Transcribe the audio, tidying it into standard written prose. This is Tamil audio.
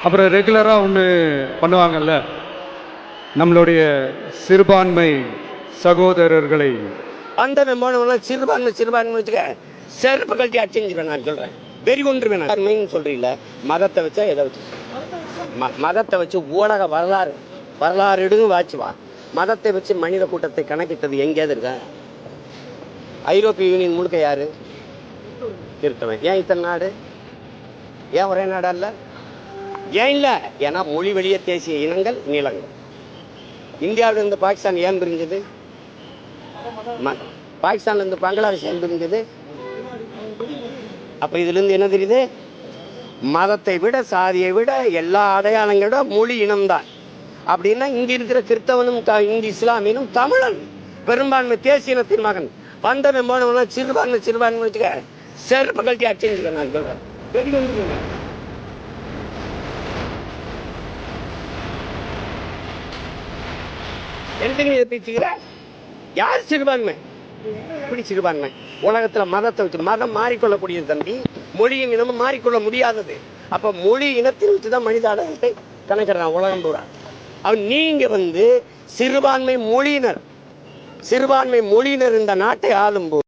அப்புறம் ரெகுலராக ஒன்று பண்ணுவாங்கல்ல, நம்மளுடைய சிறுபான்மை சகோதரர்களை அந்த சிறுபான்மை சிறுபான்மை வச்சுக்க செருப்பு கழட்டி அடிச்சுருவேன். நான் சொல்கிறேன், வெறி கொண்டு வேணாம் சொல்கிறீங்கள. மதத்தை வச்சா எதை வச்சு மதத்தை வச்சு ஊடக வரலாறு எடுங்க வாச்சுவா. மதத்தை வச்சு மனித கூட்டத்தை கணக்கிட்டது எங்கேயாவது இருக்க? ஐரோப்பிய யூனியன் முழுக்க யாரு இருக்கவன்? ஏன் இத்தனை நாடு? ஏன் ஒரே நாடா இல்லை? ஏன் இல்லை? ஏன்னா மொழி வழிய தேசிய இனங்கள் நிலங்கள். இந்தியாவில இருந்து பாகிஸ்தான் ஏன் பிரிஞ்சது? பாகிஸ்தான்ல இருந்து பங்களாதேஷ் ஏன் பிரிஞ்சது? அப்ப இதுல இருந்து என்ன தெரியுது? மதத்தை விட சாதியை விட எல்லா அடையாளங்களோட மொழி இனம்தான். அப்படின்னா இங்க இருக்கிற கிறிஸ்தவனும் இங்க இஸ்லாமியனும் தமிழன் பெரும்பான்மை தேசிய இனத்தின் மகன். வந்தவன் போனவன சிறுபான்மை சிறுபான்மை வச்சுக்க செருப்பு கழட்டி அடிச்சுருக்கேன். நான் சொல்றேன், எதுக்கு பேச்சுக்கிற? யார் சிறுபான்மை? இப்படி சிறுபான்மை உலகத்துல மதத்தை வச்சு மதம் மாறிக்கொள்ளக்கூடியது தம்பி. மொழியும் இனமும் மாறிக்கொள்ள முடியாதது. அப்ப மொழி இனத்தில் வச்சுதான் மனித அடையாளத்தை கணக்கிறான் உலகம் பூரா. அவன் நீங்க சிறுபான்மை மொழியினர் இந்த நாட்டை ஆளும்போது